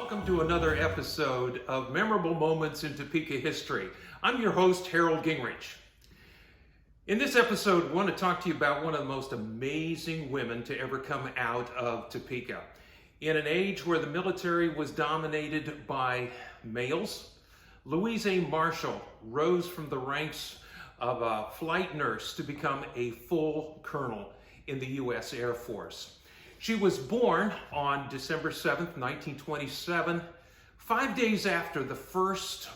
welcome to another episode of Memorable Moments in Topeka History. I'm your host, Harold Gingrich. In this episode, I want to talk to you about one of the most amazing women to ever come out of Topeka. In an age where the military was dominated by males, Louise Marshall rose from the ranks of a flight nurse to become a full colonel in the U.S. Air Force. She was born on December 7th, 1927, 5 days after the first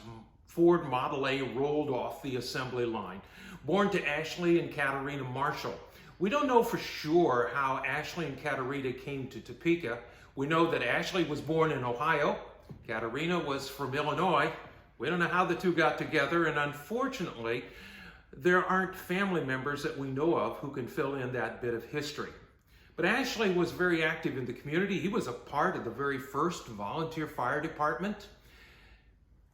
Ford Model A rolled off the assembly line. Born to Ashley and Katerina Marshall. We don't know for sure how Ashley and Katerina came to Topeka. We know that Ashley was born in Ohio. Katerina was from Illinois. We don't know how the two got together, and unfortunately, there aren't family members that we know of who can fill in that bit of history. But Ashley was very active in the community. He was a part of the very first volunteer fire department.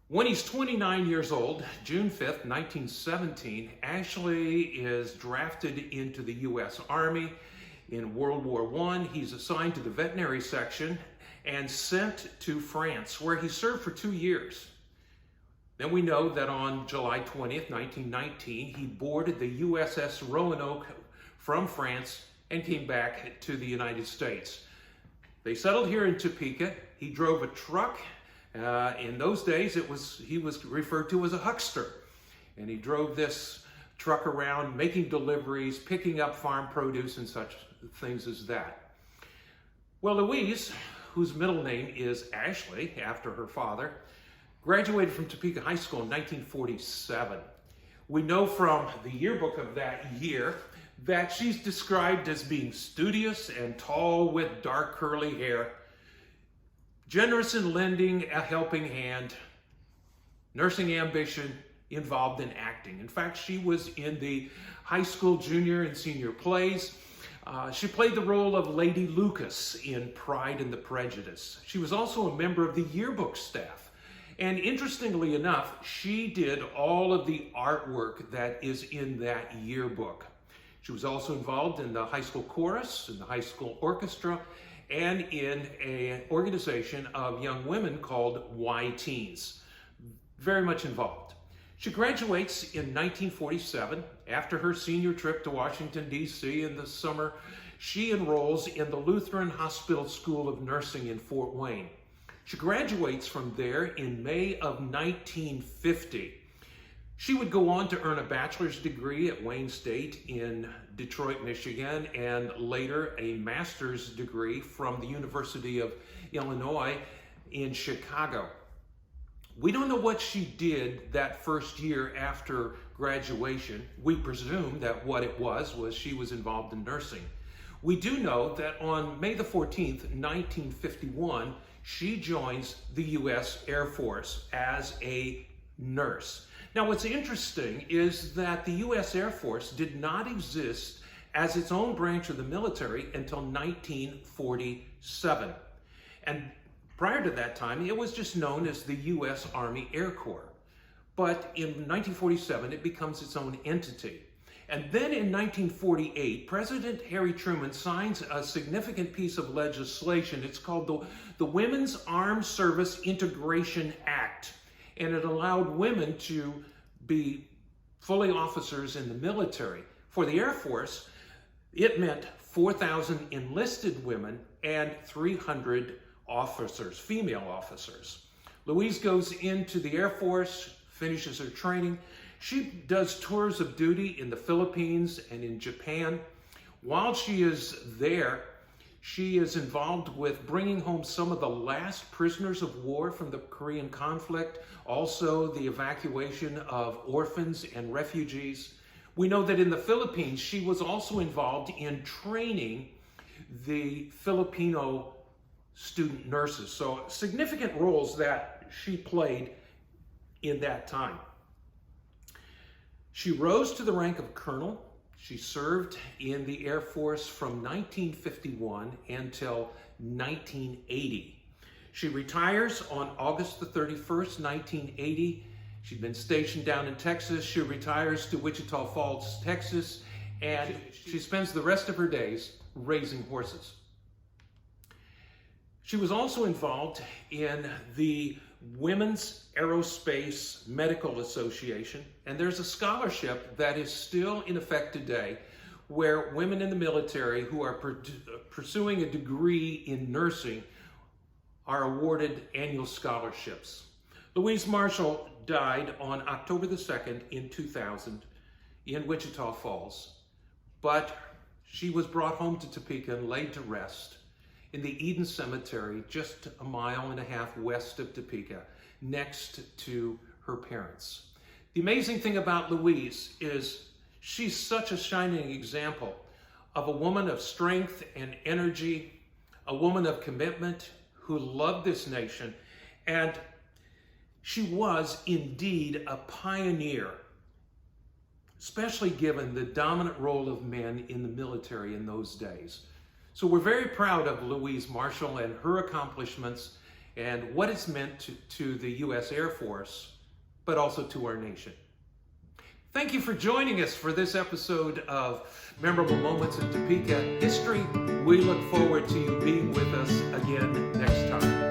When he's 29 years old, June 5th, 1917, Ashley is drafted into the U.S. Army. In World War I, he's assigned to the veterinary section and sent to France, where he served for 2 years. Then we know that on July 20th, 1919, he boarded the USS Roanoke from France and came back to the United States. They settled here in Topeka. He drove a truck. In those days, he was referred to as a huckster. And he drove this truck around, making deliveries, picking up farm produce and such things as that. Well, Louise, whose middle name is Ashley, after her father, graduated from Topeka High School in 1947. We know from the yearbook of that year that she's described as being studious and tall with dark curly hair, generous in lending a helping hand, nursing ambition, involved in acting. In fact, she was in the high school junior and senior plays. She played the role of Lady Lucas in Pride and the Prejudice. She was also a member of the yearbook staff. And interestingly enough, she did all of the artwork that is in that yearbook. She was also involved in the high school chorus, in the high school orchestra, and in an organization of young women called Y-Teens. Very much involved. She graduates in 1947. After her senior trip to Washington, D.C. in the summer, she enrolls in the Lutheran Hospital School of Nursing in Fort Wayne. She graduates from there in May of 1950. She would go on to earn a bachelor's degree at Wayne State in Detroit, Michigan, and later a master's degree from the University of Illinois in Chicago. We don't know what she did that first year after graduation. We presume that what it was she was involved in nursing. We do know that on May the 14th, 1951, she joins the U.S. Air Force as a nurse. Now, what's interesting is that the U.S. Air Force did not exist as its own branch of the military until 1947. And prior to that time, it was just known as the U.S. Army Air Corps. But in 1947, it becomes its own entity. And then in 1948, President Harry Truman signs a significant piece of legislation. It's called the Women's Armed Service Integration Act. And it allowed women to be fully officers in the military. For the Air Force, it meant 4,000 enlisted women and 300 officers, female officers. Louise goes into the Air Force, finishes her training. She does tours of duty in the Philippines and in Japan. While she is there, she is involved with bringing home some of the last prisoners of war from the Korean conflict, also the evacuation of orphans and refugees. We know that in the Philippines, she was also involved in training the Filipino student nurses. So significant roles that she played in that time. She rose to the rank of colonel. She served in the Air Force from 1951 until 1980. She retires on August the 31st, 1980. She'd been stationed down in Texas. She retires to Wichita Falls, Texas, and she spends the rest of her days raising horses. She was also involved in the Women's Aerospace Medical Association, and there's a scholarship that is still in effect today where women in the military who are pursuing a degree in nursing are awarded annual scholarships. Louise Marshall died on October the 2nd in 2000 in Wichita Falls, but she was brought home to Topeka and laid to rest in the Eden Cemetery, just a mile and a half west of Topeka, next to her parents. The amazing thing about Louise is she's such a shining example of a woman of strength and energy, a woman of commitment who loved this nation, and she was indeed a pioneer, especially given the dominant role of men in the military in those days. So we're very proud of Louise Marshall and her accomplishments and what it's meant to the U.S. Air Force, but also to our nation. Thank you for joining us for this episode of Memorable Moments in Topeka History. We look forward to you being with us again next time.